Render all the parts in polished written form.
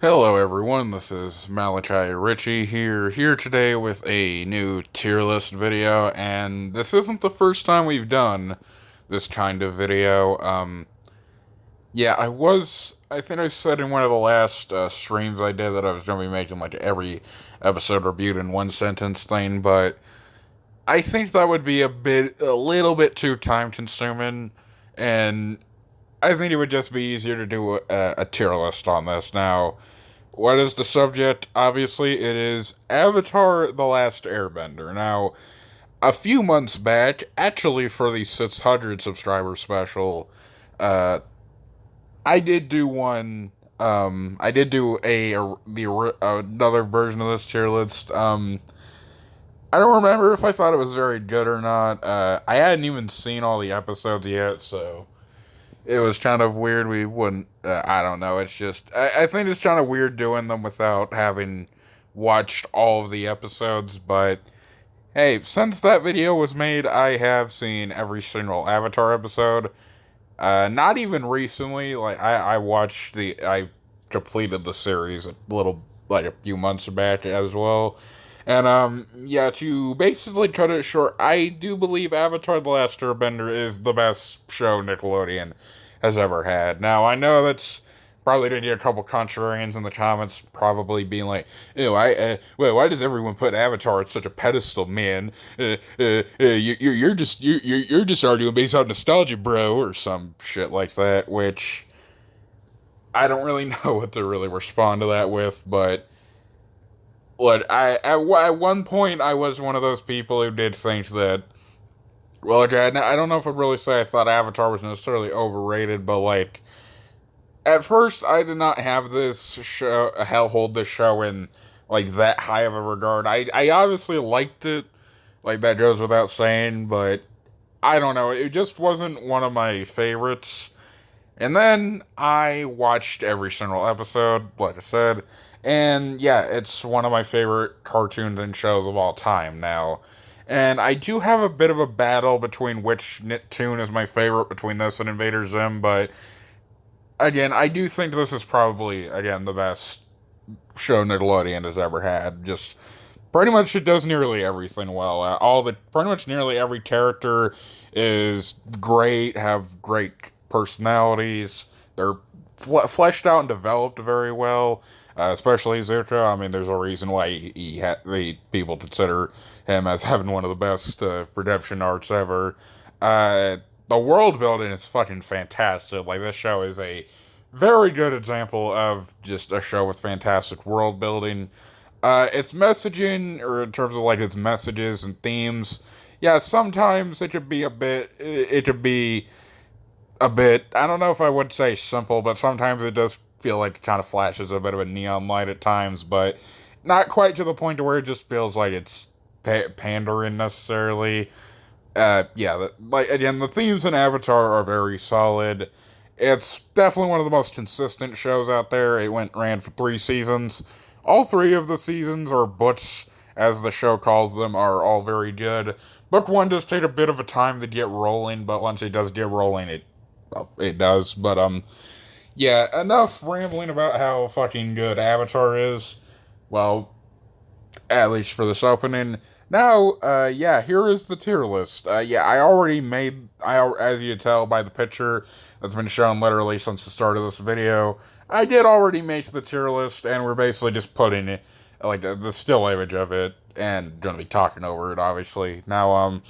Hello everyone, this is Malachi Ritchie here today with a new tier list video, and this isn't the first time we've done this kind of video. Yeah, I think I said in one of the last streams I did that I was going to be making like every episode reviewed in one sentence thing, but I think that would be a little bit too time consuming, and I think it would just be easier to do a tier list on this. Now, what is the subject? Obviously, it is Avatar: The Last Airbender. Now, a few months back, actually for the 600 subscriber special, uh, I did do one. I did do another version of this tier list. I don't remember if I thought it was very good or not. I hadn't even seen all the episodes yet, so it was kind of weird. We wouldn't. I don't know. It's just. I think it's kind of weird doing them without having watched all of the episodes. But hey, since that video was made, I have seen every single Avatar episode. Not even recently. Like I completed the series a little like a few months back as well. And yeah, to basically cut it short, I do believe Avatar: The Last Airbender is the best show Nickelodeon has ever had. Now, I know that's probably going to get a couple contrarians in the comments probably being like, ew, well, why does everyone put Avatar at such a pedestal, man? You're just arguing based on nostalgia, bro, or some shit like that, which I don't really know what to really respond to that with, but look, at one point I was one of those people who did think that. Well, okay, I don't know if I'd really say I thought Avatar was necessarily overrated, but like at first I did not have this show, hold this show in like that high of a regard. I obviously liked it, like that goes without saying, but I don't know, it just wasn't one of my favorites. And then I watched every single episode, like I said, and yeah, it's one of my favorite cartoons and shows of all time now. And I do have a bit of a battle between which Nicktoon is my favorite between this and Invader Zim, but again, I do think this is probably, again, the best show Nickelodeon has ever had. Just pretty much it does nearly everything well. Pretty much nearly every character is great, have great personalities. They're fleshed out and developed very well. Especially Zuko. I mean, there's a reason why the people consider him as having one of the best redemption arcs ever. The world building is fucking fantastic. Like, this show is a very good example of just a show with fantastic world building. Its messaging, or in terms of like its messages and themes, yeah, sometimes it could be a bit, I don't know if I would say simple, but sometimes it does feel like it kind of flashes a bit of a neon light at times, but not quite to the point to where it just feels like it's pandering necessarily. Yeah, like, again, the themes in Avatar are very solid. It's definitely one of the most consistent shows out there. Ran for 3 seasons. All 3 of the seasons, or books, as the show calls them, are all very good. Book 1 does take a bit of a time to get rolling, but once it does get rolling, it does. But yeah, enough rambling about how fucking good Avatar is. Well, at least for this opening. Now, yeah, here is the tier list. Yeah, as you tell by the picture that's been shown literally since the start of this video, I did already make the tier list, and we're basically just putting it, like, the still image of it, and gonna be talking over it, obviously. Now,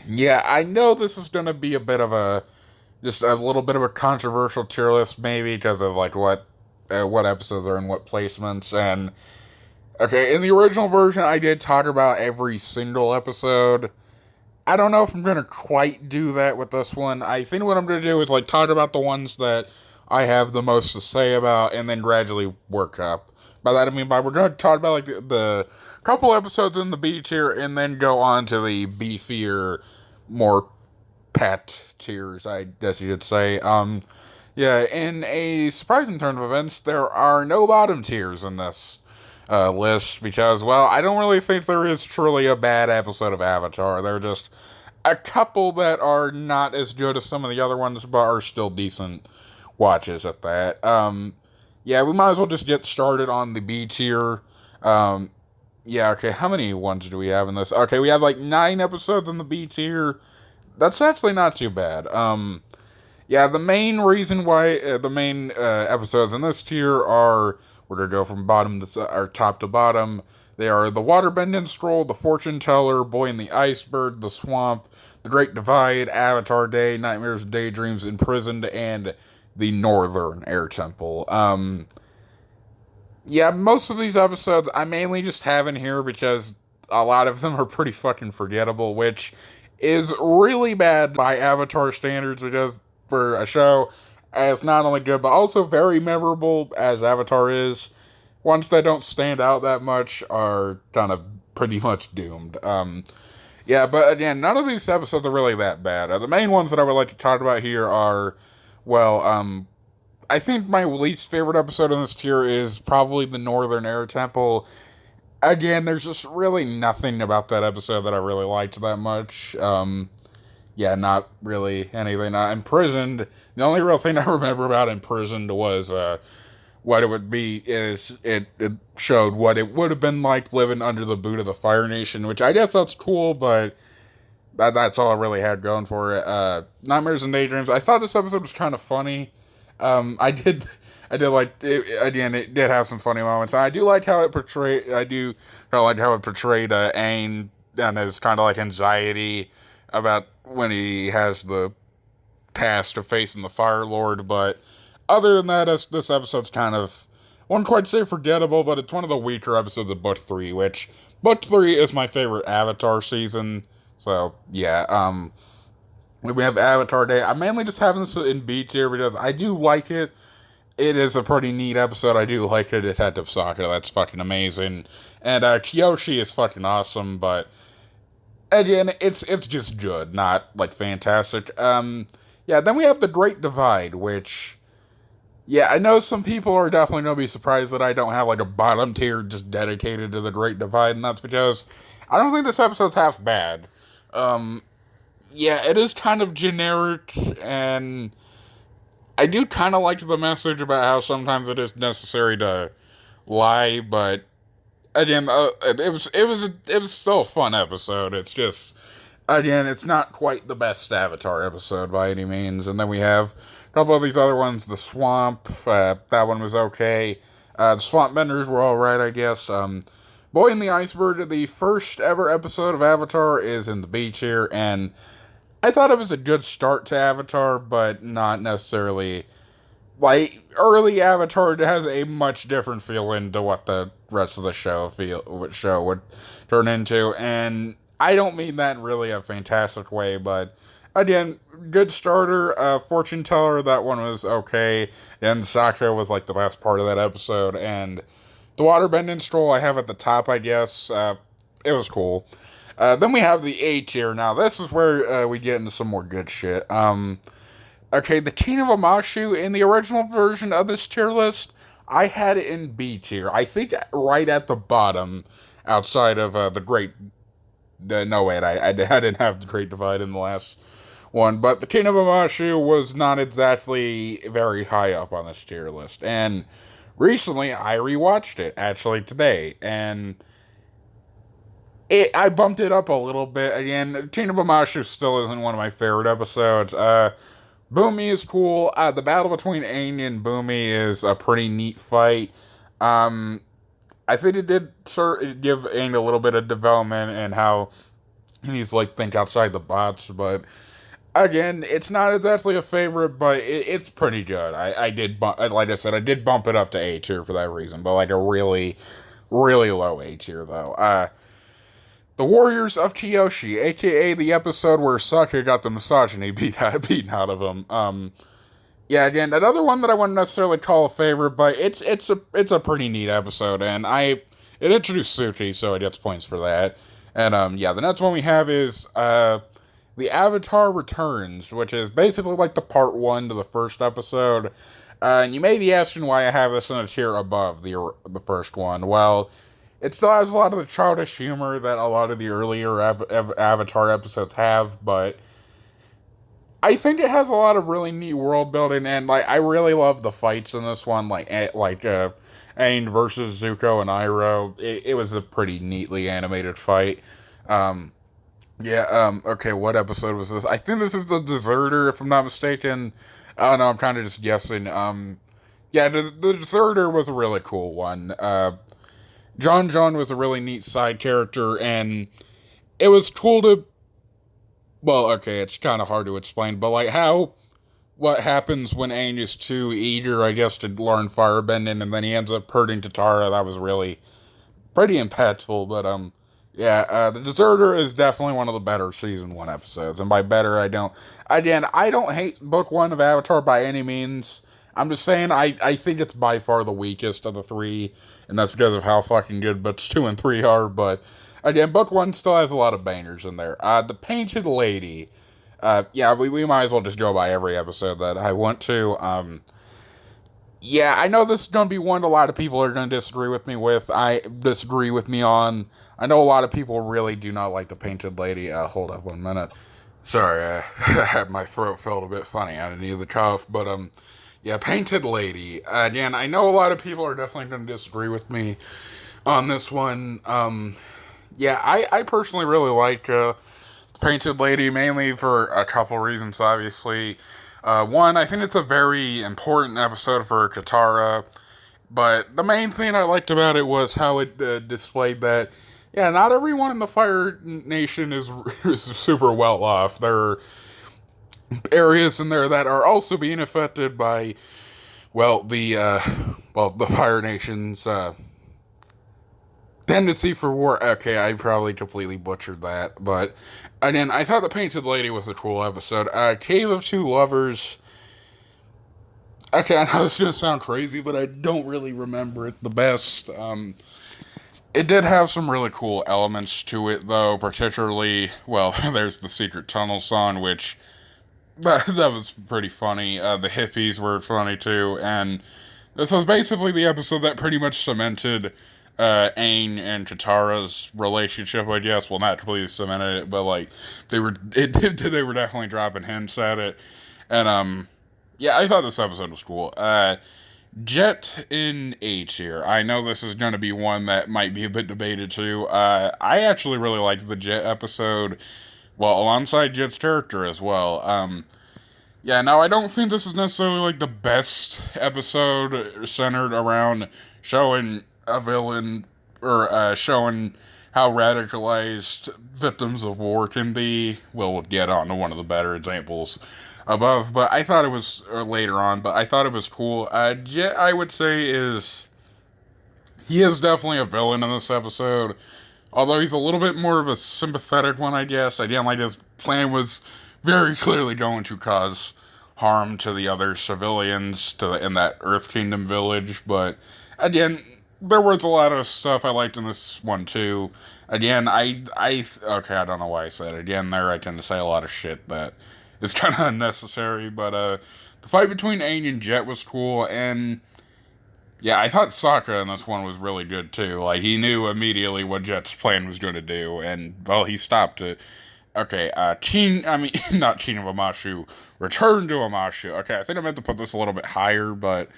yeah, I know this is gonna be just a little bit of a controversial tier list, maybe, because of, like, what episodes are in what placements, and okay, in the original version, I did talk about every single episode. I don't know if I'm going to quite do that with this one. I think what I'm going to do is, like, talk about the ones that I have the most to say about, and then gradually work up. By that, I mean, we're going to talk about, like, the couple episodes in the B tier, and then go on to the beefier, more pet tiers, I guess you could say. Yeah, in a surprising turn of events, there are no bottom tiers in this list, because, well, I don't really think there is truly a bad episode of Avatar. There are just a couple that are not as good as some of the other ones, but are still decent watches at that. yeah, we might as well just get started on the B tier. Um, yeah, okay, how many ones do we have in this? Okay, we have like 9 episodes in the B tier. That's actually not too bad. Yeah, the main reason why the main episodes in this tier are, we're gonna go from bottom to or top to bottom. They are the Waterbend Scroll, the Fortune Teller, Boy in the Iceberg, the Swamp, the Great Divide, Avatar Day, Nightmares and Daydreams, Imprisoned, and the Northern Air Temple. Yeah, most of these episodes I mainly just have in here because a lot of them are pretty fucking forgettable, which is really bad by Avatar standards, because for a show as not only good but also very memorable as Avatar is, ones that don't stand out that much are kind of pretty much doomed. Yeah, but again, none of these episodes are really that bad. The main ones that I would like to talk about here are, well, I think my least favorite episode in this tier is probably the Northern Air Temple. Again, there's just really nothing about that episode that I really liked that much. Yeah, not really anything. Imprisoned, the only real thing I remember about Imprisoned was, what it would be is it showed what it would have been like living under the boot of the Fire Nation, which I guess that's cool, but that's all I really had going for it. Nightmares and Daydreams, I thought this episode was kind of funny. I did like it, again, it did have some funny moments. I do like how it portrayed, Aang and his kind of like anxiety about when he has the task of facing the Fire Lord, but other than that, this episode's kind of, I wouldn't quite say forgettable, but it's one of the weaker episodes of Book 3, which Book 3 is my favorite Avatar season. So, yeah, we have Avatar Day. I'm mainly just having this in B tier because I do like it. It is a pretty neat episode. I do like Detective Saka. That's fucking amazing. And Chiyoshi is fucking awesome, but again, it's just good, not like fantastic. Yeah, then we have The Great Divide, which, yeah, I know some people are definitely going to be surprised that I don't have like a bottom tier just dedicated to The Great Divide, and that's because I don't think this episode's half bad. Yeah, it is kind of generic, and I do kind of like the message about how sometimes it is necessary to lie, but again, it was still a fun episode. It's just, again, it's not quite the best Avatar episode by any means. And then we have a couple of these other ones. The Swamp, that one was okay. The Swamp Benders were alright, I guess. Boy in the Iceberg, the first ever episode of Avatar, is in the B tier, and I thought it was a good start to Avatar, but not necessarily, like, early Avatar has a much different feeling to what the rest of the show would turn into, and I don't mean that in really a fantastic way, but again, good starter. Fortune Teller, that one was okay, and Saka was like the best part of that episode, and the Waterbend Stroll I have at the top, I guess. It was cool. Then we have the A tier. Now, this is where we get into some more good shit. Okay, the Teen of Amashu, in the original version of this tier list, I had it in B tier. I think right at the bottom, outside of the Great... no, wait, I didn't have the Great Divide in the last one, but the Teen of Amashu was not exactly very high up on this tier list, and recently I rewatched it, actually today, and I bumped it up a little bit. Again, Teen of Amashu still isn't one of my favorite episodes. Boomy is cool. The battle between Aang and Boomy is a pretty neat fight. I think it did give Aang a little bit of development and how he needs to like think outside the box, but again, it's not exactly a favorite, but it's pretty good. I did like I said, I did bump it up to A tier for that reason, but like a really, really low A tier though. The Warriors of Chiyoshi, aka the episode where Saka got the misogyny beaten out of him. Yeah, again, another one that I wouldn't necessarily call a favorite, but it's a pretty neat episode, and it introduced Suki, so it gets points for that. And yeah, the next one we have is The Avatar Returns, which is basically like the part 1 to the first episode. And you may be asking why I have this in a tier above the first one. Well, it still has a lot of the childish humor that a lot of the earlier Avatar episodes have, but I think it has a lot of really neat world building, and like I really love the fights in this one, like Aang versus Zuko and Iroh. It was a pretty neatly animated fight. Um, okay, what episode was this? I think this is the Deserter, if I'm not mistaken. I don't know, I'm kind of just guessing. The Deserter was a really cool one. John was a really neat side character, and it was cool to... Well, okay, it's kind of hard to explain, but like what happens when Aang is too eager, I guess, to learn firebending, and then he ends up hurting Katara. That was really pretty impactful, but the Deserter is definitely one of the better season 1 episodes, and by better, I don't hate book 1 of Avatar by any means. I'm just saying I think it's by far the weakest of the 3, and that's because of how fucking good books 2 and 3 are, but again, book 1 still has a lot of bangers in there. The Painted Lady, we might as well just go by every episode that I want to. I know this is going to be one a lot of people are going to disagree with me on. I know a lot of people really do not like the Painted Lady. Hold up 1 minute. Sorry, my throat felt a bit funny. I needed the cough, but, Painted Lady. Again, I know a lot of people are definitely going to disagree with me on this one. I personally really like Painted Lady, mainly for a couple reasons, obviously. One, I think it's a very important episode for Katara, but the main thing I liked about it was how it displayed that, not everyone in the Fire Nation is super well off. There are areas in there that are also being affected by, the Fire Nation's tendency for war. Okay, I probably completely butchered that, but again, I thought the Painted Lady was a cool episode. Cave of Two Lovers. Okay, I know this is going to sound crazy, but I don't really remember it the best. It did have some really cool elements to it, though, particularly, there's the Secret Tunnel song, which, that was pretty funny. The hippies were funny, too, and this was basically the episode that pretty much cemented Aang and Katara's relationship, I guess. Well, not completely cemented it, but like they were definitely dropping hints at it. And I thought this episode was cool. Jet in A tier. I know this is going to be one that might be a bit debated too. I actually really liked the Jet episode, alongside Jet's character as well. I don't think this is necessarily like the best episode centered around showing a villain or showing how radicalized victims of war can be. We'll get on to one of the better examples above, but I thought it was later on, but I thought it was cool. Jet, I would say, he is definitely a villain in this episode, although he's a little bit more of a sympathetic one, I guess. Again, like, his plan was very clearly going to cause harm to the other civilians in that Earth Kingdom village, but again, there was a lot of stuff I liked in this one too. Again, I don't know why I said it. Again, there I tend to say a lot of shit that is kind of unnecessary, but the fight between Aang and Jet was cool, and I thought Saka in this one was really good too. Like, he knew immediately what Jet's plan was going to do, and he stopped it. Okay, not King of Amashu, Return to Amashu. Okay, I think I meant to put this a little bit higher, but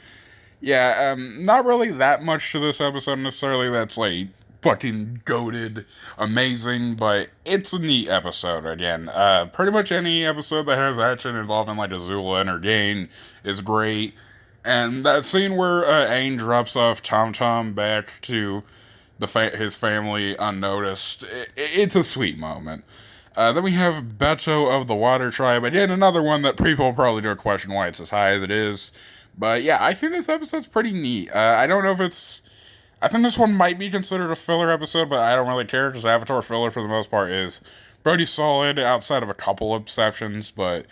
not really that much to this episode necessarily that's like fucking goated amazing, but it's a neat episode. Again, pretty much any episode that has action involving like Azula and her gang is great, and that scene where Aang drops off Tom Tom back to his family unnoticed, it's a sweet moment. Then we have Beto of the Water Tribe. Again, another one that people probably don't question why it's as high as it is. But I think this episode's pretty neat. I don't know if I think this one might be considered a filler episode, but I don't really care, because Avatar filler, for the most part, is pretty solid, outside of a couple of exceptions. But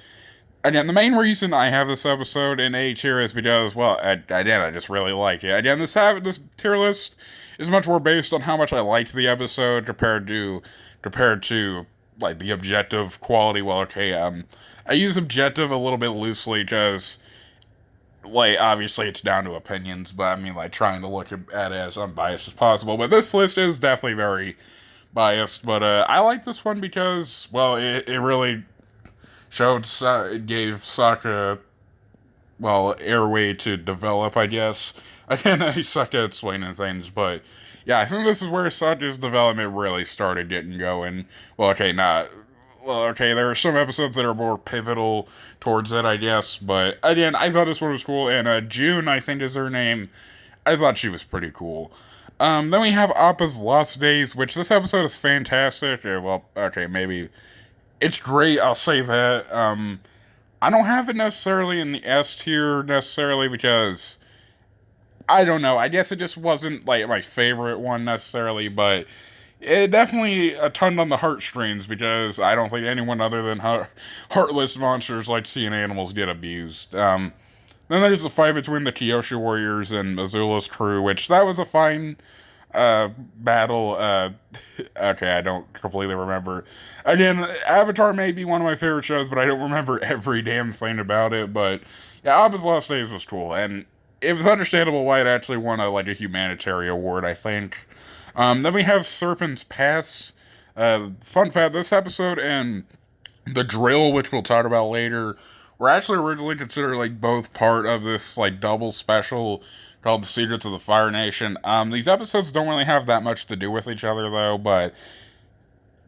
again, the main reason I have this episode in A tier is because, I just really like it. Again, this tier list is much more based on how much I liked the episode compared to like the objective quality. I use objective a little bit loosely because, like, obviously it's down to opinions, but I mean, like, trying to look at it as unbiased as possible. But this list is definitely very biased, but I like this one because, it really it gave Saka, well, airway to develop, I guess. Again, I suck at explaining things, but yeah, I think this is where Saka's development really started getting going. Well, okay, not. Well, okay, there are some episodes that are more pivotal towards it, I guess, but again, I thought this one was cool, and June, I think is her name. I thought she was pretty cool. Then we have Oppa's Lost Days, which this episode is fantastic. Well, okay, maybe. It's great, I'll say that. I don't have it necessarily in the S tier, necessarily, because I don't know. I guess it just wasn't, like, my favorite one, necessarily, but it definitely tugged on the heartstrings, because I don't think anyone other than heartless monsters like seeing animals get abused. Then there's the fight between the Chiyoshi Warriors and Azula's crew, which that was a fine battle. Okay, I don't completely remember. Again, Avatar may be one of my favorite shows, but I don't remember every damn thing about it. But yeah, Appa's Lost Days was cool, and it was understandable why it actually won a humanitarian award, I think. Then we have Serpents Pass. Fun fact: this episode and the drill, which we'll talk about later, were actually originally considered both part of this double special called The Secrets of the Fire Nation. These episodes don't really have that much to do with each other, though, but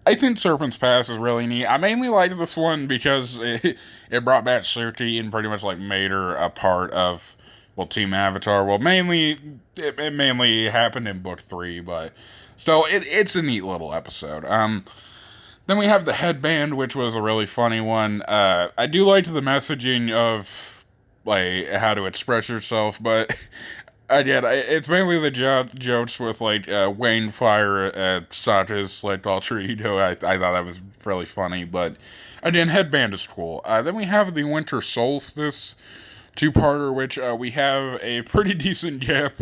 I think Serpents Pass is really neat. I mainly liked this one because it brought back Suki and pretty much made her a part of, well, Team Avatar. Well, it mainly happened in book 3, but still, it's a neat little episode. Then we have the headband, which was a really funny one. I do like the messaging of how to express yourself, but again, it's mainly the jokes with Wayne Fire at Saka's alter ego. I thought that was really funny, but again, headband is cool. Then we have the Winter Solstice two-parter, which we have a pretty decent gap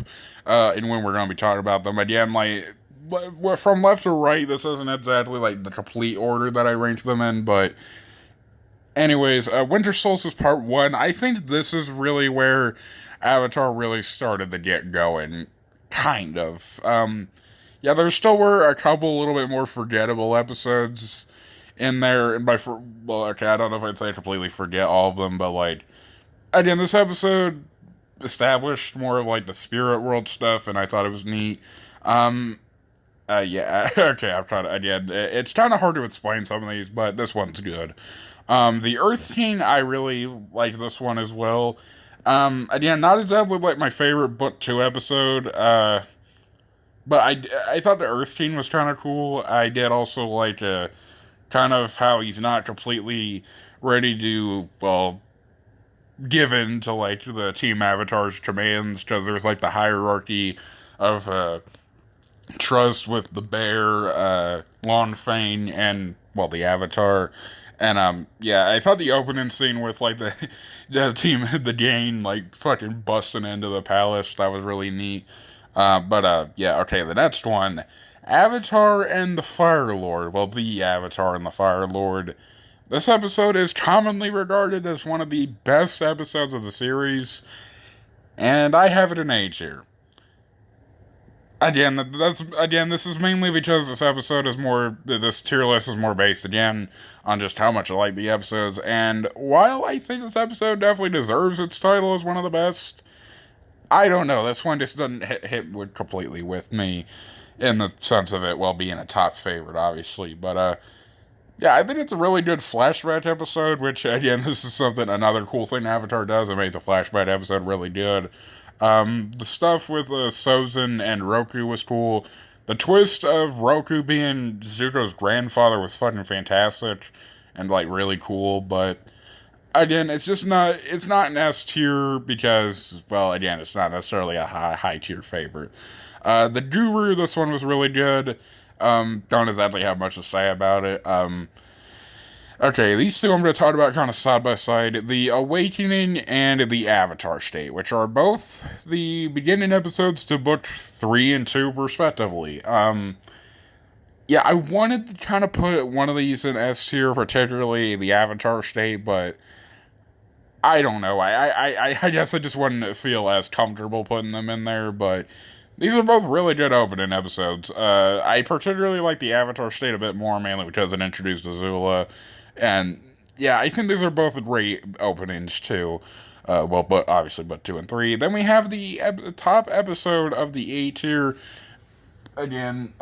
in when we're going to be talking about them. Again, from left to right, this isn't exactly the complete order that I ranked them in, but anyways, Winter Solstice Part 1, I think this is really where Avatar really started to get going, kind of. Yeah, there still were a couple little bit more forgettable episodes in there, and well, okay, I don't know if I'd say completely forget all of them, but again, this episode established more of the spirit world stuff, and I thought it was neat. Yeah, okay, I'm trying to, again, it's kind of hard to explain some of these, but this one's good. The Earth King, I really like this one as well. Again, not exactly my favorite book 2 episode, but I thought the Earth King was kind of cool. I did also like, kind of how he's not completely ready to, well, given to the Team Avatar's commands, because there's the hierarchy of, trust with the bear, Longfang, and, well, the Avatar. And, yeah, I thought the opening scene with, the team, the gang, fucking busting into the palace, that was really neat. But, yeah, okay, the next one, Avatar and the Fire Lord. Well, the Avatar and the Fire Lord. This episode is commonly regarded as one of the best episodes of the series, and I have it in A tier. Again, this is mainly because this tier list is more based, again, on just how much I like the episodes, and while I think this episode definitely deserves its title as one of the best, I don't know, this one just doesn't hit completely with me, in the sense of it, well, being a top favorite, obviously, but, yeah, I think it's a really good flashback episode, which, again, this is another cool thing Avatar does, it made the flashback episode really good. The stuff with Sozen and Roku was cool. The twist of Roku being Zuko's grandfather was fucking fantastic and really cool, but again, it's not an S tier because, well, again, it's not necessarily a high tier favorite. The Guru, this one was really good. Don't exactly have much to say about it. Okay, these two I'm going to talk about kind of side by side. The Awakening and the Avatar State, which are both the beginning episodes to book 3 and 2, respectively. Yeah, I wanted to kind of put one of these in S tier, particularly the Avatar State, but I don't know. I guess I just wouldn't feel as comfortable putting them in there, but these are both really good opening episodes. I particularly like the Avatar State a bit more, mainly because it introduced Azula. And yeah, I think these are both great openings too. But obviously, but 2 and 3. Then we have the top episode of the A tier again.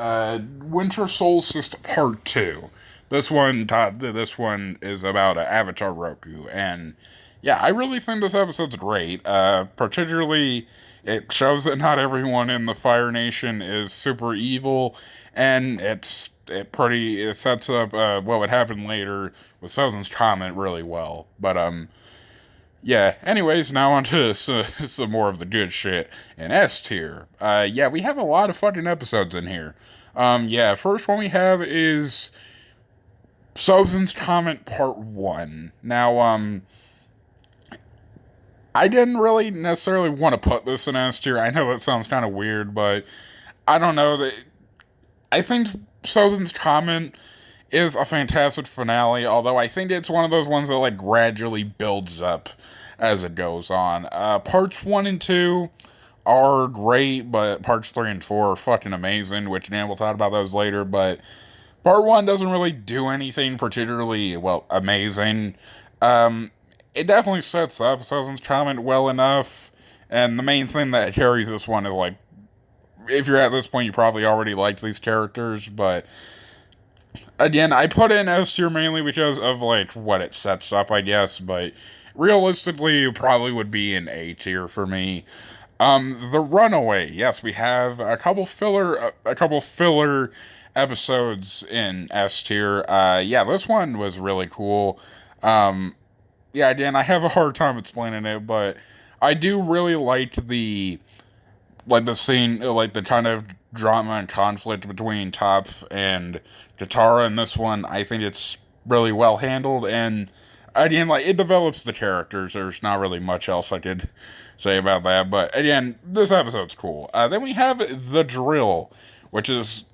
Winter Solstice Part 2. This one is about Avatar Roku, and yeah, I really think this episode's great. Particularly, it shows that not everyone in the Fire Nation is super evil, and it sets up what would happen later with Sozen's comment really well. But yeah. Anyways, now on to some more of the good shit in S tier. Yeah, we have a lot of fucking episodes in here. Yeah, first one we have is Sozen's comment part 1. Now, I didn't really necessarily want to put this in S tier. I know it sounds kind of weird, but I don't know. I think Sozen's comment is a fantastic finale, although I think it's one of those ones that like gradually builds up as it goes on. Parts 1 and 2 are great, but parts 3 and 4 are fucking amazing, which Dan will talk about those later, but part 1 doesn't really do anything particularly, well, amazing. It definitely sets up Sozen's comment well enough, and the main thing that carries this one is, like, if you're at this point, you probably already liked these characters, but again, I put it in S tier mainly because of, like, what it sets up, I guess, but realistically, it probably would be an A tier for me. The Runaway, yes, we have a couple filler episodes in S tier. Yeah, this one was really cool. Yeah, again, I have a hard time explaining it, but I do really like the scene, like the kind of drama and conflict between Toph and Katara in this one. I think it's really well handled, and again, like, it develops the characters. There's not really much else I could say about that, but again, this episode's cool. Then we have The Drill, which was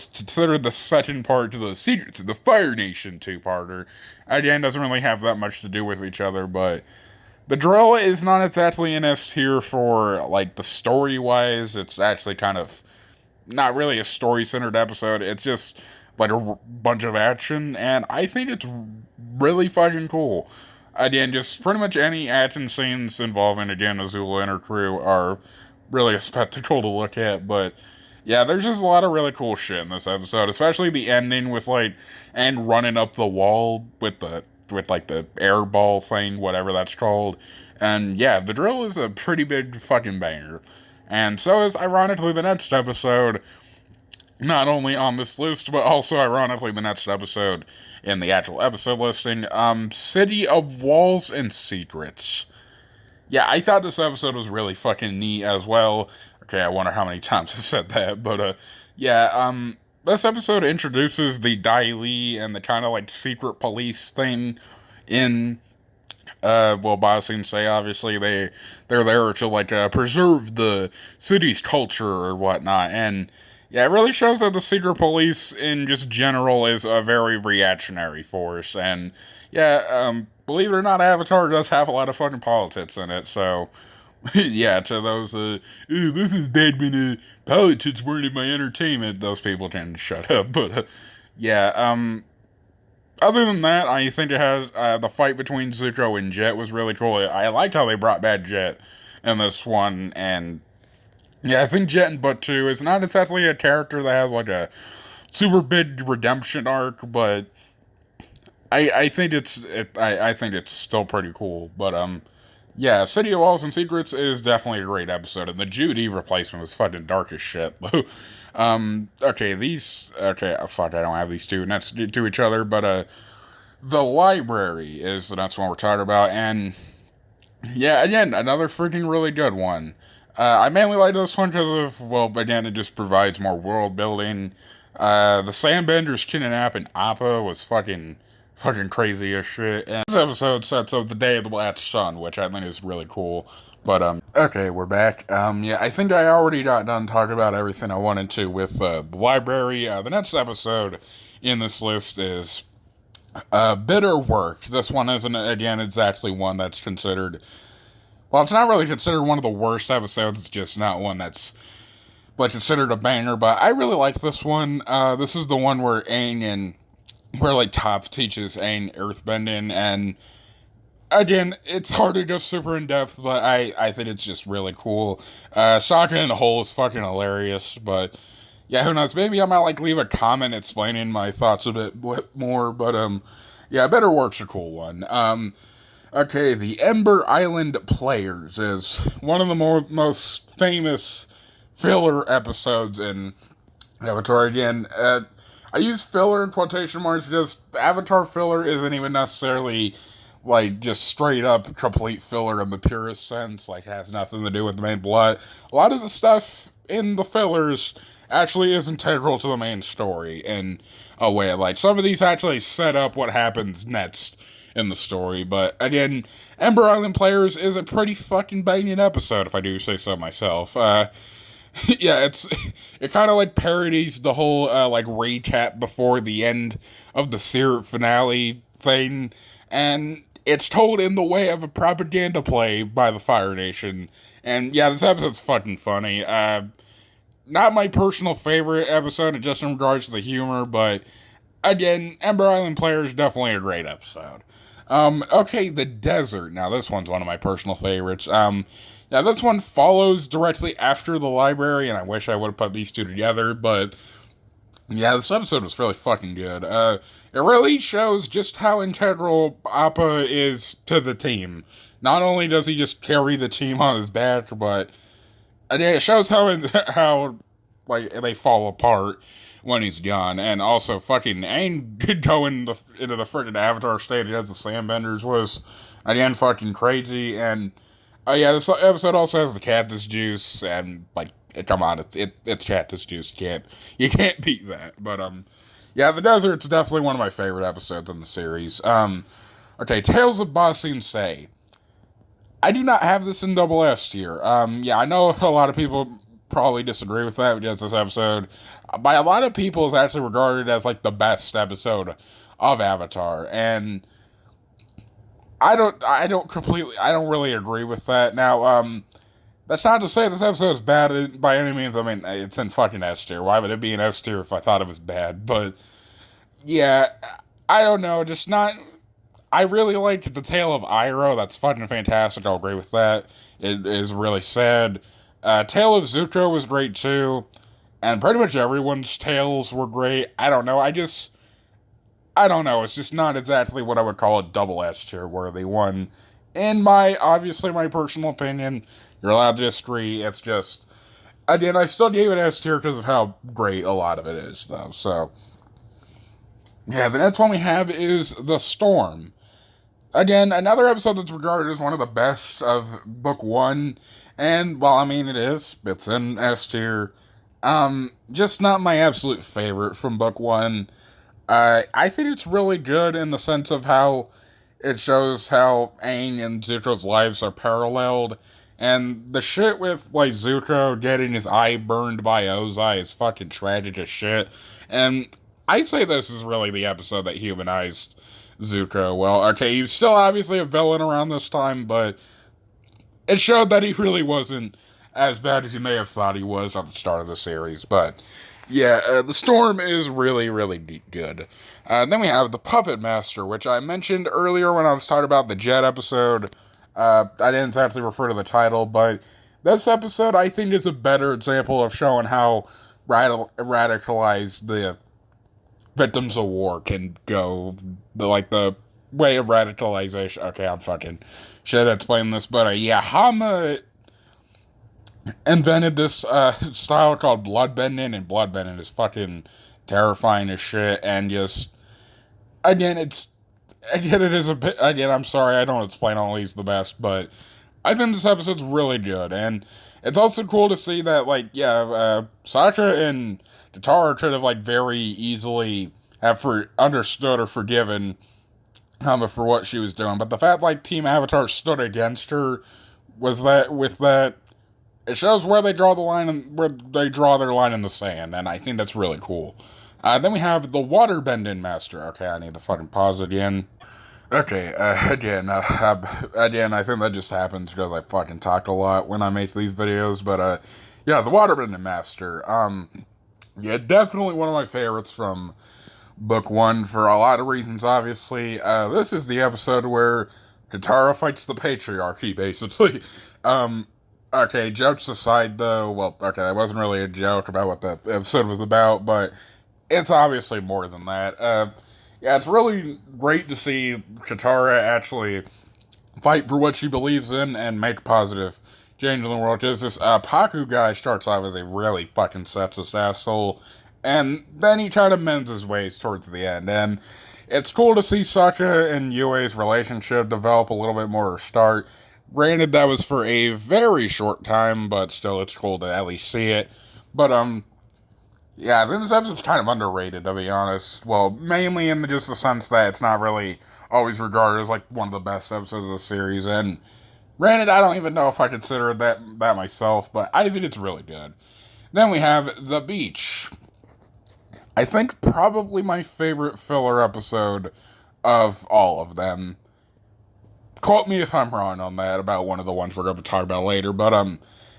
considered the second part to the Secrets of the Fire Nation 2-parter. Again, doesn't really have that much to do with each other, but The Drill is not exactly an S tier for, like, the story-wise. It's actually kind of not really a story-centered episode. It's just, like, a bunch of action, and I think it's really fucking cool. Again, just pretty much any action scenes involving, again, Azula and her crew are really a spectacle to look at, but yeah, there's just a lot of really cool shit in this episode, especially the ending with, like, and running up the wall with like the air ball thing, whatever that's called. And yeah, The Drill is a pretty big fucking banger. And so is ironically the next episode, not only on this list, but also ironically the next episode in the actual episode listing, City of Walls and Secrets. Yeah, I thought this episode was really fucking neat as well. Okay, I wonder how many times I said that, but yeah, this episode introduces the Dai Li and the kind of like secret police thing in Ba Sing Se. Obviously they're there to like preserve the city's culture or whatnot, and yeah, it really shows that the secret police in just general is a very reactionary force, and yeah, believe it or not, Avatar does have a lot of fucking politics in it, so yeah, to those, this is bad when politics weren't in my entertainment, those people can shut up, but yeah, other than that, I think it has, the fight between Zuko and Jet was really cool. I liked how they brought back Jet in this one, and yeah, I think Jet in Book 2 is not exactly a character that has, like, a super big redemption arc, but I think I think it's still pretty cool, but, yeah, City of Walls and Secrets is definitely a great episode, and the Judy replacement was fucking dark as shit. Fuck, I don't have these two next to each other, but, The Library is the next one we're talking about, and, yeah, again, another freaking really good one. I mainly like this one because of, well, again, it just provides more world building. The Sandbenders kidnapping Oppa was fucking crazy as shit. And this episode sets up the Day of the Black Sun, which I think is really cool. But, okay, we're back. Yeah, I think I already got done talking about everything I wanted to with, the library. The next episode in this list is, Bitter Work. This one isn't, again, exactly one that's considered, well, it's not really considered one of the worst episodes, it's just not one that's, like, considered a banger, but I really like this one. This is the one where Aang and where, like, Toph teaches Aang earthbending, and again, it's hard to go super in-depth, but I think it's just really cool. Saka in the whole is fucking hilarious, but yeah, who knows, maybe I might, like, leave a comment explaining my thoughts a bit more, but, yeah, Better Work's a cool one. Okay, the Ember Island Players is one of the most famous filler episodes in Avatar. Again, I use filler in quotation marks because Avatar filler isn't even necessarily, like, just straight up complete filler in the purest sense, like, has nothing to do with the main plot. A lot of the stuff in the fillers actually is integral to the main story in a way. Like, some of these actually set up what happens next in the story, but again, Ember Island Players is a pretty fucking banging episode, if I do say so myself. Yeah, it kind of, like, parodies the whole, like, recap before the end of the series finale thing, and it's told in the way of a propaganda play by the Fire Nation, and yeah, this episode's fucking funny. Not my personal favorite episode, just in regards to the humor, but again, Ember Island Players, definitely a great episode. Okay, The Desert. Now, this one's one of my personal favorites. Yeah, this one follows directly after the library, and I wish I would have put these two together, but yeah, this episode was really fucking good. It really shows just how integral Oppa is to the team. Not only does he just carry the team on his back, but it shows how like, they fall apart when he's gone. And also, fucking Aang going into the freaking Avatar state as the Sandbenders was, again, fucking crazy. And yeah, this episode also has the cactus juice, and, like, come on, it's cactus juice. You can't beat that. But yeah, The Desert's definitely one of my favorite episodes in the series. Okay, Tales of Ba Sing Se. I do not have this in double S tier. Yeah, I know a lot of people probably disagree with that, because this episode, by a lot of people, is actually regarded as, like, the best episode of Avatar, and I don't really agree with that. Now, that's not to say this episode is bad by any means. I mean, it's in fucking S tier. Why would it be in S tier if I thought it was bad? But yeah, I don't know, just not. I really liked the Tale of Iroh. That's fucking fantastic. I'll agree with that. It is really sad. Tale of Zuko was great too, and pretty much everyone's tales were great. I don't know. I don't know. It's just not exactly what I would call a double S tier worthy one. In obviously my personal opinion, you're allowed to disagree. It's just, again, I still gave it S tier because of how great a lot of it is, though. So yeah, the next one we have is The Storm. Again, another episode that's regarded as one of the best of Book 1. And, well, I mean, it's in S tier. Just not my absolute favorite from Book 1. I think it's really good in the sense of how it shows how Aang and Zuko's lives are paralleled. And the shit with, like, Zuko getting his eye burned by Ozai is fucking tragic as shit. And I'd say this is really the episode that humanized Zuko. Well, okay, he's still obviously a villain around this time, but it showed that he really wasn't as bad as he may have thought he was at the start of the series. But yeah, The Storm is really, really good. Then we have The Puppet Master, which I mentioned earlier when I was talking about the Jet episode. I didn't exactly refer to the title, but this episode, I think, is a better example of showing how radicalized the victims of war can go. The way of radicalization. Okay, I'm fucking shit at explaining this, but yeah, Hama invented this style called bloodbending, and bloodbending is fucking terrifying as shit. And just again, it is a bit. Again, I'm sorry I don't explain all these the best, but I think this episode's really good, and it's also cool to see that, like, yeah, Saka and Katara could have, like, very easily have understood or forgiven Hama for what she was doing, but the fact, like, Team Avatar stood against her it shows where they draw the line and where they draw their line in the sand, and I think that's really cool. Then we have the Waterbending Master. Okay, I need to fucking pause again. Okay, again, I think that just happens because I fucking talk a lot when I make these videos, but, yeah, the Waterbending Master, yeah, definitely one of my favorites from book one for a lot of reasons, obviously. This is the episode where Katara fights the patriarchy, basically. Okay, jokes aside, though, well, okay, that wasn't really a joke about what the episode was about, but it's obviously more than that. Yeah, it's really great to see Katara actually fight for what she believes in and make positive change in the world, because this Paku guy starts off as a really fucking sexist asshole, and then he kind of mends his ways towards the end, and it's cool to see Saka and Yue's relationship develop a little bit more or start. Granted, that was for a very short time, but still, it's cool to at least see it. But, yeah, this episode's kind of underrated, to be honest. Well, mainly in just the sense that it's not really always regarded as, like, one of the best episodes of the series, and granted, I don't even know if I consider that myself, but I think it's really good. Then we have The Beach. I think probably my favorite filler episode of all of them. Quote me if I'm wrong on that, about one of the ones we're going to talk about later, but,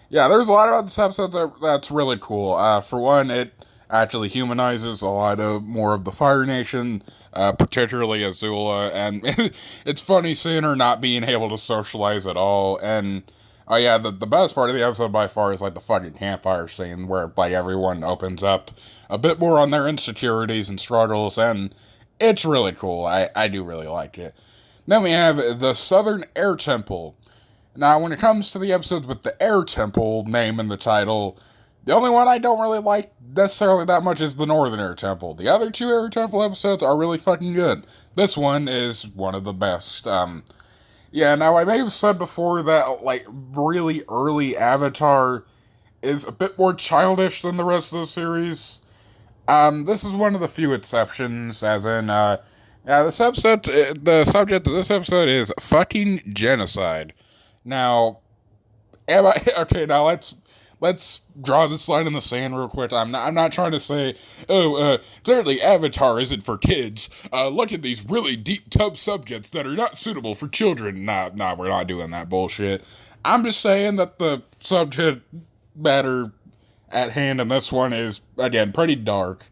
yeah, there's a lot about this episode that's really cool. For one, it actually humanizes a lot more of the Fire Nation, particularly Azula, and it's funny seeing her not being able to socialize at all, and, oh yeah, the best part of the episode by far is, like, the fucking campfire scene, where, like, everyone opens up a bit more on their insecurities and struggles, and it's really cool. I do really like it. Then we have the Southern Air Temple. Now, when it comes to the episodes with the Air Temple name in the title, the only one I don't really like necessarily that much is the Northern Air Temple. The other two Air Temple episodes are really fucking good. This one is one of the best. Yeah, now I may have said before that, like, really early Avatar is a bit more childish than the rest of the series. This is one of the few exceptions, as in, yeah, this episode, the subject of this episode is fucking genocide. Now, okay, now let's draw this line in the sand real quick. I'm not trying to say, clearly Avatar isn't for kids. Look at these really deep tub subjects that are not suitable for children. Nah, we're not doing that bullshit. I'm just saying that the subject matter at hand in this one is, again, pretty dark.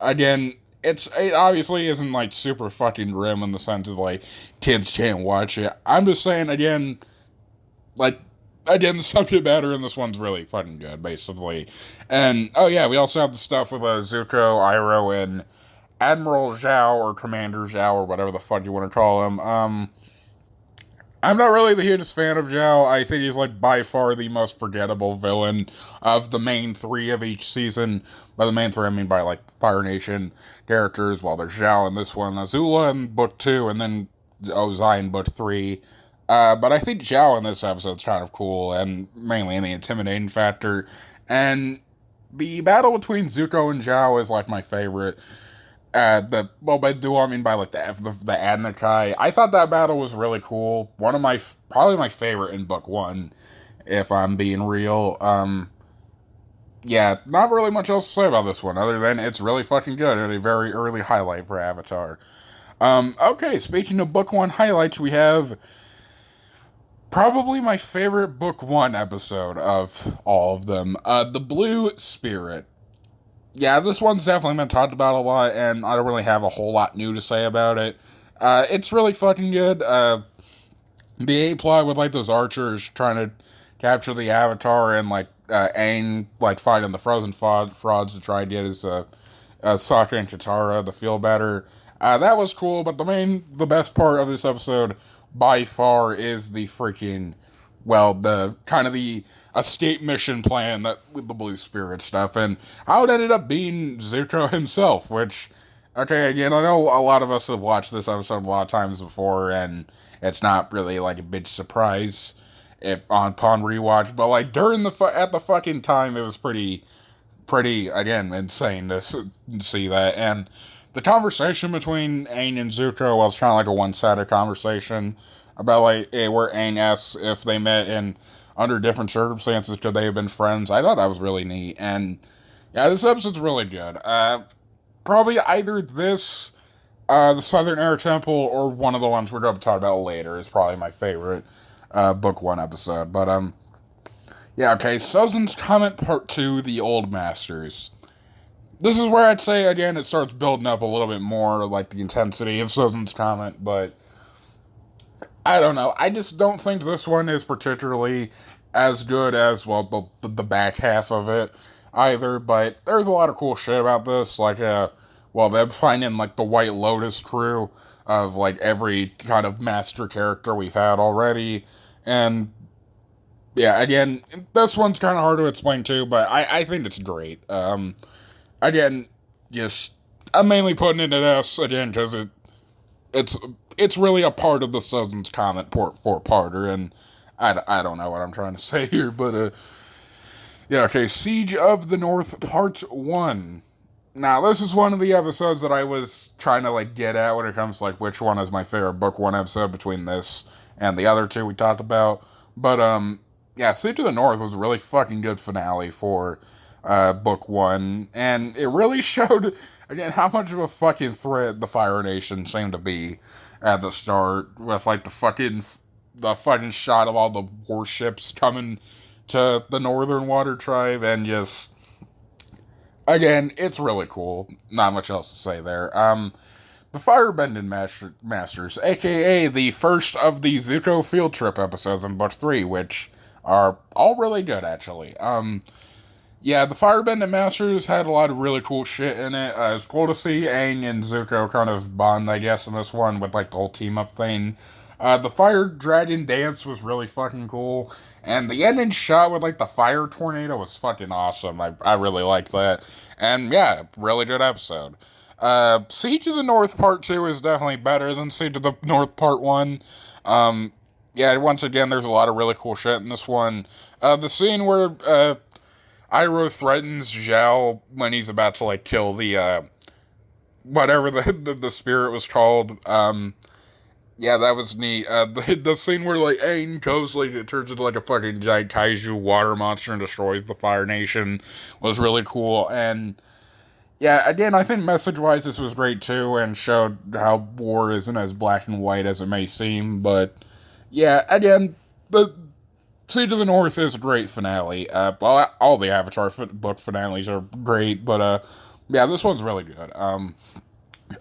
Again, it obviously isn't, like, super fucking grim in the sense of, like, kids can't watch it. I'm just saying, again, the subject matter in this one's really fucking good, basically. And, oh yeah, we also have the stuff with Zuko, Iroh, and Admiral Zhao, or Commander Zhao, or whatever the fuck you want to call him. I'm not really the hugest fan of Zhao. I think he's, like, by far the most forgettable villain of the main three of each season. By the main three, I mean by, like, Fire Nation characters. Well, there's Zhao in this one, Azula in book 2, and then Ozai in book 3. But I think Zhao in this episode's kind of cool, and mainly in the intimidating factor. And the battle between Zuko and Zhao is, like, my favorite. By duo, I mean by, like, the Adnakai. I thought that battle was really cool. Probably my favorite in book 1, if I'm being real. Yeah, not really much else to say about this one, other than it's really fucking good, and a very early highlight for Avatar. Okay, speaking of book 1 highlights, we have probably my favorite book 1 episode of all of them, The Blue Spirit. Yeah, this one's definitely been talked about a lot, and I don't really have a whole lot new to say about it. It's really fucking good. The A-plot with, like, those archers trying to capture the Avatar, and, like, Aang, like, fighting the frozen frauds to try and get his, Saka and Katara to feel better. That was cool, but the best part of this episode, by far, is the freaking, well, the kind of the escape mission plan that with the Blue Spirit stuff, and how it ended up being Zuko himself, which, okay, again, I know a lot of us have watched this episode a lot of times before, and it's not really, like, a big surprise upon rewatch, but, like, at the fucking time, it was pretty, again, insane to see that, and the conversation between Aang and Zuko was kind of like a one-sided conversation about, like, where Aang asks if they met in under different circumstances could they have been friends. I thought that was really neat, and yeah, this episode's really good. Probably either this, the Southern Air Temple, or one of the ones we're going to talk about later is probably my favorite book 1 episode. But yeah, okay, Sozen's Comment Part 2, The Old Masters. this is where I'd say, again, it starts building up a little bit more, like, the intensity of Sozen's comment, but I don't know. I just don't think this one is particularly as good as, well, the back half of it either, but there's a lot of cool shit about this, like, them finding, like, the White Lotus crew of, like, every kind of master character we've had already, and, yeah, again, this one's kind of hard to explain too, but I think it's great. Again, just, I'm mainly putting it at S, again, because it's really a part of the Sozen's comment four-parter, and I don't know what I'm trying to say here, but, yeah, okay, Siege of the North, Part 1. Now, this is one of the episodes that I was trying to, like, get at when it comes to, like, which one is my favorite Book 1 episode between this and the other two we talked about, but, yeah, Siege of the North was a really fucking good finale for Book 1, and it really showed, again, how much of a fucking threat the Fire Nation seemed to be at the start, with, like, the fucking shot of all the warships coming to the Northern Water Tribe, and just, again, it's really cool. Not much else to say there. The Firebending Masters, aka the first of the Zuko field trip episodes in Book 3, which are all really good, actually. Yeah, the Firebending Masters had a lot of really cool shit in it. It was cool to see Aang and Zuko kind of bond, I guess, in this one with, like, the whole team-up thing. The Fire Dragon Dance was really fucking cool. And the ending shot with, like, the fire tornado was fucking awesome. I really liked that. And, yeah, really good episode. Siege of the North Part 2 is definitely better than Siege of the North Part 1. Yeah, once again, there's a lot of really cool shit in this one. The scene where, Iroh threatens Zhao when he's about to, like, kill the, whatever the spirit was called. Yeah, that was neat. The scene where, like, Aang goes, like, it turns into, like, a fucking giant kaiju water monster and destroys the Fire Nation was really cool. And, yeah, again, I think message-wise this was great, too, and showed how war isn't as black and white as it may seem. But, yeah, again, the Siege of the North is a great finale. All the Avatar book finales are great, but, yeah, this one's really good.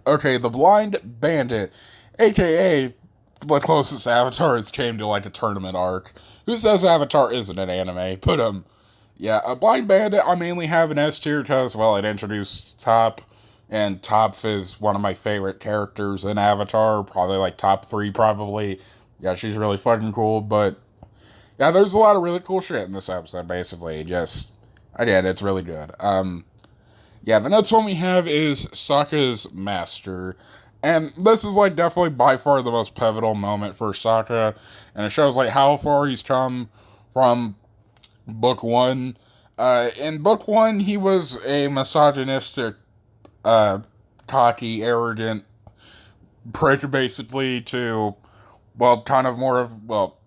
Okay, The Blind Bandit, a.k.a. the closest Avatar has came to, like, a tournament arc. Who says Avatar isn't an anime? But, yeah, a Blind Bandit I mainly have an S tier because, well, it introduced Toph, and Toph is one of my favorite characters in Avatar, probably, like, top 3, probably. Yeah, she's really fucking cool, but, yeah, there's a lot of really cool shit in this episode, basically. Just, again, it's really good. Yeah, the next one we have is Sokka's Master. And this is, like, definitely by far the most pivotal moment for Saka. And it shows, like, how far he's come from Book 1. In Book 1, he was a misogynistic, cocky, arrogant prick, basically, to, well, kind of more of, well,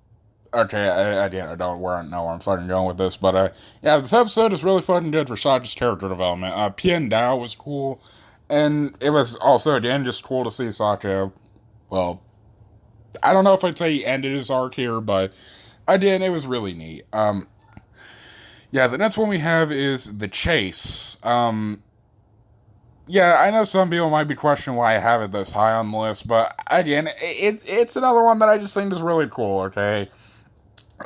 okay, I don't know where I'm fucking going with this, but, yeah, this episode is really fucking good for Sokka's character development. Pian Dao was cool. And it was also, again, just cool to see Saka, well, I don't know if I'd say he ended his arc here, but again, it was really neat. Yeah, the next one we have is The Chase. Yeah, I know some people might be questioning why I have it this high on the list, but again, it's another one that I just think is really cool, okay?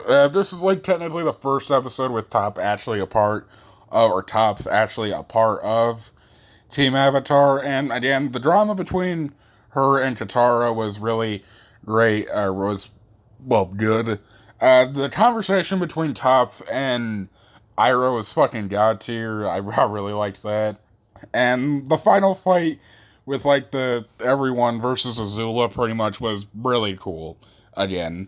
This is, like, technically the first episode with Toph actually a part of Team Avatar, and again, the drama between her and Katara was really great, good. The conversation between Toph and Iroh was fucking god tier. I really liked that. And the final fight with, like, the everyone versus Azula pretty much was really cool. Again.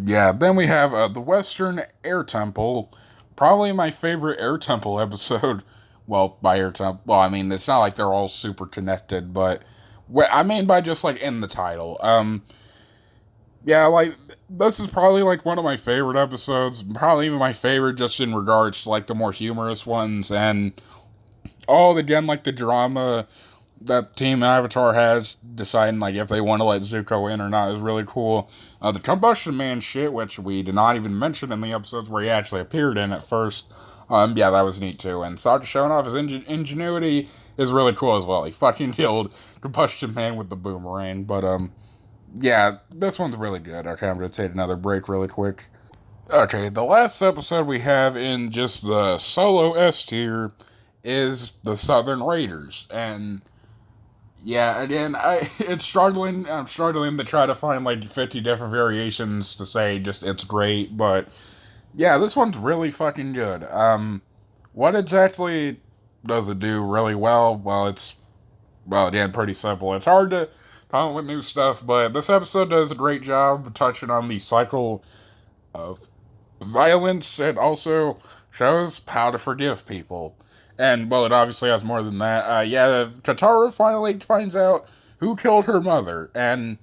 Yeah, then we have the Western Air Temple. Probably my favorite Air Temple episode. Well, by Air Temple. Well, I mean, it's not like they're all super connected, but I mean by just, like, in the title. Yeah, like, this is probably, like, one of my favorite episodes. Probably even my favorite just in regards to, like, the more humorous ones. And all, again, like, the drama that Team Avatar has deciding, like, if they want to let Zuko in or not is really cool. The Combustion Man shit, which we did not even mention in the episodes where he actually appeared in at first. Yeah, that was neat too. And Saka showing off his ingenuity is really cool as well. He fucking killed Combustion Man with the boomerang. But, yeah, this one's really good. Okay, I'm gonna take another break really quick. Okay, the last episode we have in just the solo S tier is the Southern Raiders. And, yeah, again, I'm struggling to try to find like 50 different variations to say just it's great, but yeah, this one's really fucking good. What exactly does it do really well? Well, again, pretty simple. It's hard to come up with new stuff, but this episode does a great job touching on the cycle of violence and also shows how to forgive people. And, well, it obviously has more than that. Yeah, Katara finally finds out who killed her mother, and,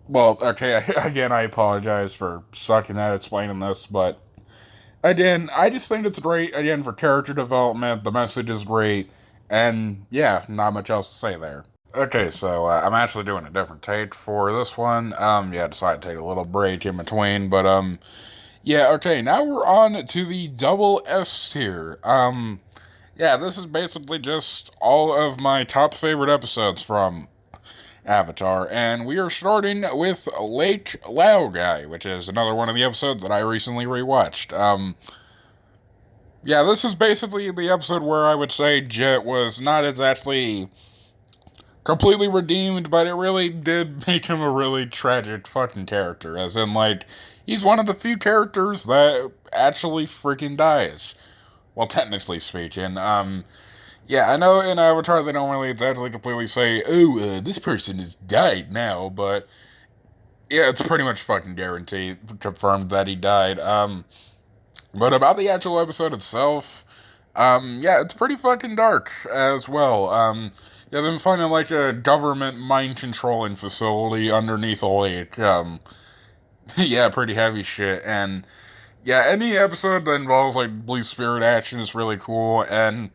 well, okay, again, I apologize for sucking at explaining this, but, again, I just think it's great, again, for character development, the message is great, and, yeah, not much else to say there. Okay, so, I'm actually doing a different take for this one, yeah, decided to take a little break in between, but, yeah, okay, now we're on to the double S tier. Yeah, this is basically just all of my top favorite episodes from Avatar, and we are starting with Lake Laogai, which is another one of the episodes that I recently rewatched. Yeah, this is basically the episode where I would say Jet was not exactly completely redeemed, but it really did make him a really tragic fucking character, as in, like, he's one of the few characters that actually freaking dies. Well, technically speaking, yeah, I know in Avatar they don't really exactly completely say, oh, this person has died now, but, yeah, it's pretty much fucking guaranteed, confirmed that he died, but about the actual episode itself, yeah, it's pretty fucking dark as well, yeah, them finding, like, a government mind-controlling facility underneath a lake, yeah, pretty heavy shit, and yeah, any episode that involves, like, Blue Spirit action is really cool, and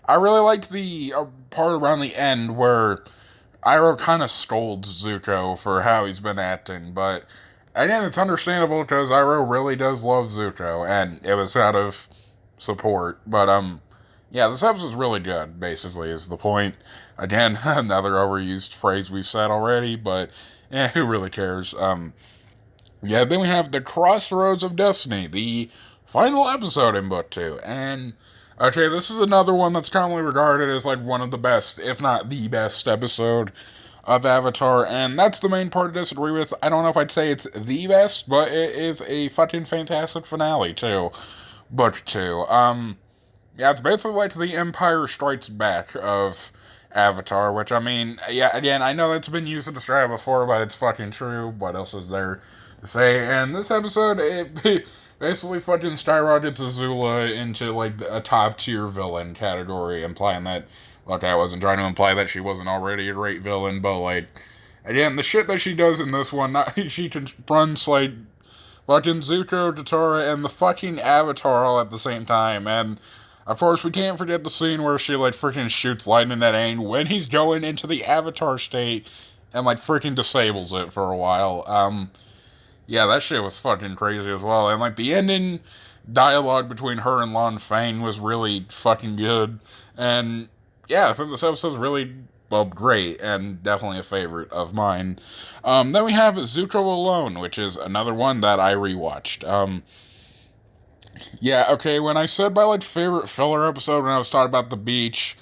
I really liked the part around the end where Iroh kind of scolds Zuko for how he's been acting, but again, it's understandable because Iroh really does love Zuko, and it was out of support, but, yeah, this episode's really good, basically, is the point. Again, another overused phrase we've said already, but, who really cares, yeah, then we have the Crossroads of Destiny, the final episode in Book 2, and, okay, this is another one that's commonly regarded as, like, one of the best, if not the best episode of Avatar, and that's the main part I disagree with. I don't know if I'd say it's the best, but it is a fucking fantastic finale, too. Book 2, yeah, it's basically like the Empire Strikes Back of Avatar, which, I mean, yeah, again, I know that's been used to describe before, but it's fucking true. What else is there to say? And this episode, it basically fucking skyrockets Azula into, like, a top-tier villain category, implying that, look, I wasn't trying to imply that she wasn't already a great villain, but, like, again, the shit that she does in this one, she confronts, like, fucking Zuko, Katara, and the fucking Avatar all at the same time, and of course, we can't forget the scene where she, like, freaking shoots lightning at Aang when he's going into the Avatar state and, like, freaking disables it for a while. Yeah, that shit was fucking crazy as well. And, like, the ending dialogue between her and Lan Fang was really fucking good. And, yeah, I think this episode's really, well, great and definitely a favorite of mine. Then we have Zuko Alone, which is another one that I rewatched. Yeah, okay, when I said my, like, favorite filler episode when I was talking about the beach,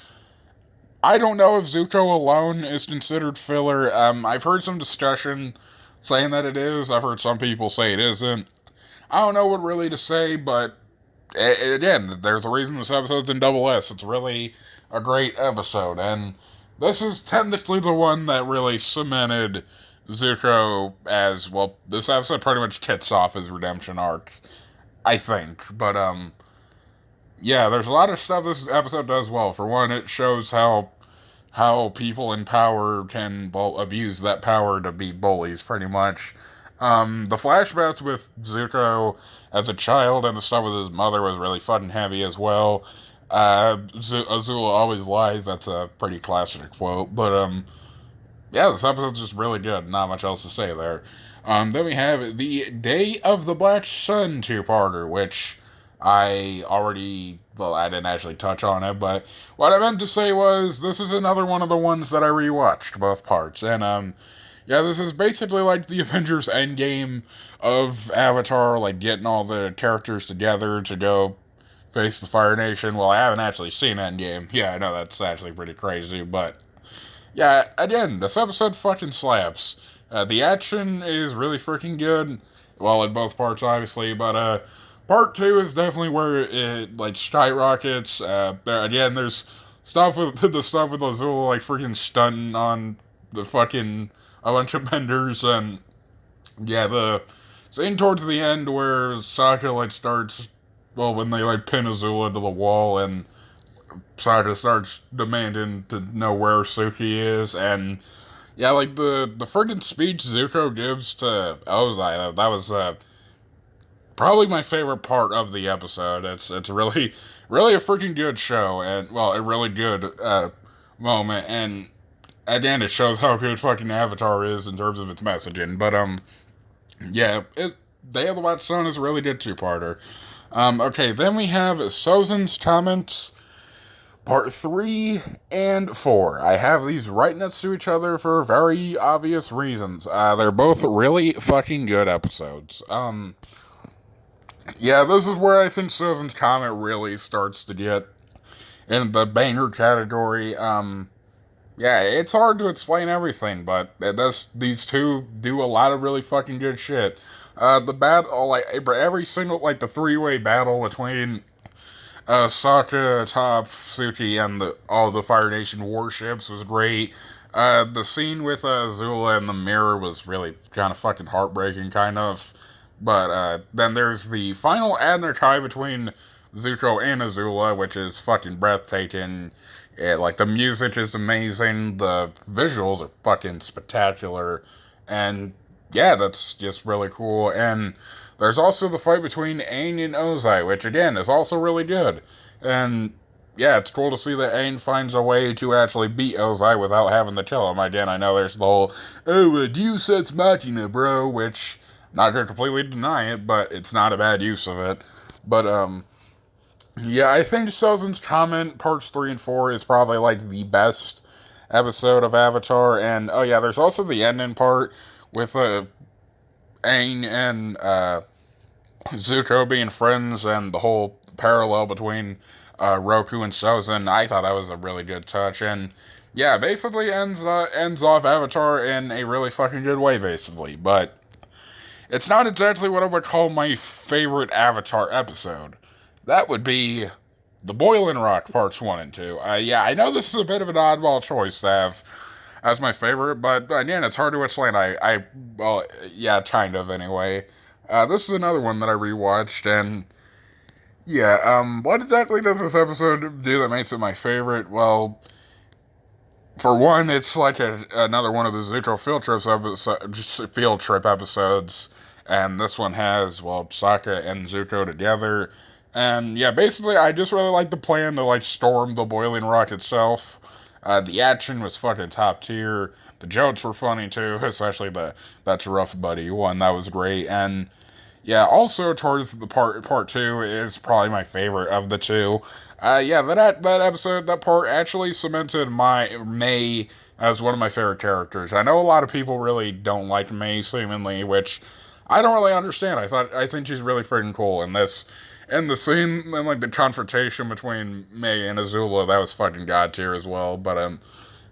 I don't know if Zuko Alone is considered filler. I've heard some discussion saying that it is. I've heard some people say it isn't. I don't know what really to say, but, again, there's a reason this episode's in double S. It's really a great episode, and this is technically the one that really cemented Zuko as, well, this episode pretty much kicks off his redemption arc, I think, but, yeah, there's a lot of stuff this episode does well. For one, it shows how people in power can abuse that power to be bullies, pretty much. The flashbacks with Zuko as a child and the stuff with his mother was really fucking heavy as well. Azula always lies, that's a pretty classic quote, but, yeah, this episode's just really good, not much else to say there. Then we have the Day of the Black Sun two-parter, which, I didn't actually touch on it, but what I meant to say was this is another one of the ones that I rewatched, both parts. And, yeah, this is basically like the Avengers Endgame of Avatar, like getting all the characters together to go face the Fire Nation. Well, I haven't actually seen Endgame. Yeah, I know that's actually pretty crazy, but yeah, again, this episode fucking slaps. The action is really freaking good. Well, in both parts, obviously, but, part 2 is definitely where it, like, skyrockets. Again, there's stuff with, the stuff with Azula, like, freaking stunting on the fucking, a bunch of benders, and, yeah, the scene towards the end where Saka, like, starts, well, when they, like, pin Azula to the wall, and Saka starts demanding to know where Suki is, and yeah, like the friggin' speech Zuko gives to Ozai, that was probably my favorite part of the episode. It's really really a freaking good show, and well, a really good moment, and again, it shows how good fucking Avatar is in terms of its messaging. But yeah, Day of the Watch Sun is a really good two-parter. Okay, then we have Sozen's comments. Part 3 and 4. I have these right next to each other for very obvious reasons. They're both really fucking good episodes. Yeah, this is where I think Sozen's comment really starts to get in the banger category. Yeah, it's hard to explain everything, but these two do a lot of really fucking good shit. The battle, like, every single, like, the three-way battle between Saka, Top, Suki, and all the Fire Nation warships was great. The scene with Azula in the mirror was really kind of fucking heartbreaking, kind of. But then there's the final Adner-Kai between Zuko and Azula, which is fucking breathtaking. Like, the music is amazing, the visuals are fucking spectacular, and yeah, that's just really cool. And there's also the fight between Aang and Ozai, which again is also really good. And yeah, it's cool to see that Aang finds a way to actually beat Ozai without having to kill him. Again, I know there's the whole, oh, Deus Ex Machina, bro, which, not gonna completely deny it, but it's not a bad use of it. But, yeah, I think Sozen's comment, parts 3 and 4, is probably, like, the best episode of Avatar. And, oh yeah, there's also the ending part with, Aang and, Zuko being friends, and the whole parallel between Roku and Sozen. I thought that was a really good touch, and yeah, basically ends off Avatar in a really fucking good way, basically. But it's not exactly what I would call my favorite Avatar episode. That would be the Boiling Rock parts 1 and 2. Yeah, I know this is a bit of an oddball choice to have as my favorite, but again, it's hard to explain. Well, yeah, kind of anyway. This is another one that I rewatched, and yeah, what exactly does this episode do that makes it my favorite? Well, for one, it's like another one of the Zuko field trip episodes, and this one has, well, Sokka and Zuko together, and yeah, basically, I just really like the plan to, like, storm the Boiling Rock itself. The action was fucking top tier. The jokes were funny too, especially That's Rough Buddy one. That was great. And yeah, also towards the part 2 is probably my favorite of the two. Yeah, that episode, that part actually cemented May as one of my favorite characters. I know a lot of people really don't like May, seemingly, which I don't really understand. I think she's really freaking cool in this. And the scene, and like the confrontation between May and Azula, that was fucking god tier as well. But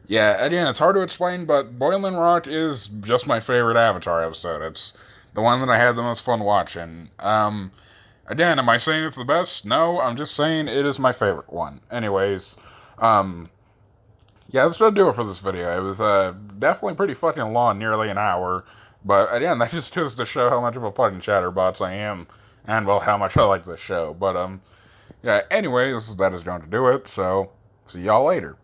yeah, again, it's hard to explain, but Boiling Rock is just my favorite Avatar episode. It's the one that I had the most fun watching. Again, am I saying it's the best? No, I'm just saying it is my favorite one. Anyways, yeah, that's gonna do it for this video. It was definitely pretty fucking long, nearly an hour. But again, that just goes to show how much of a fucking chatterbox I am. And, well, how much I like this show. But, yeah, anyways, that is going to do it. So, see y'all later.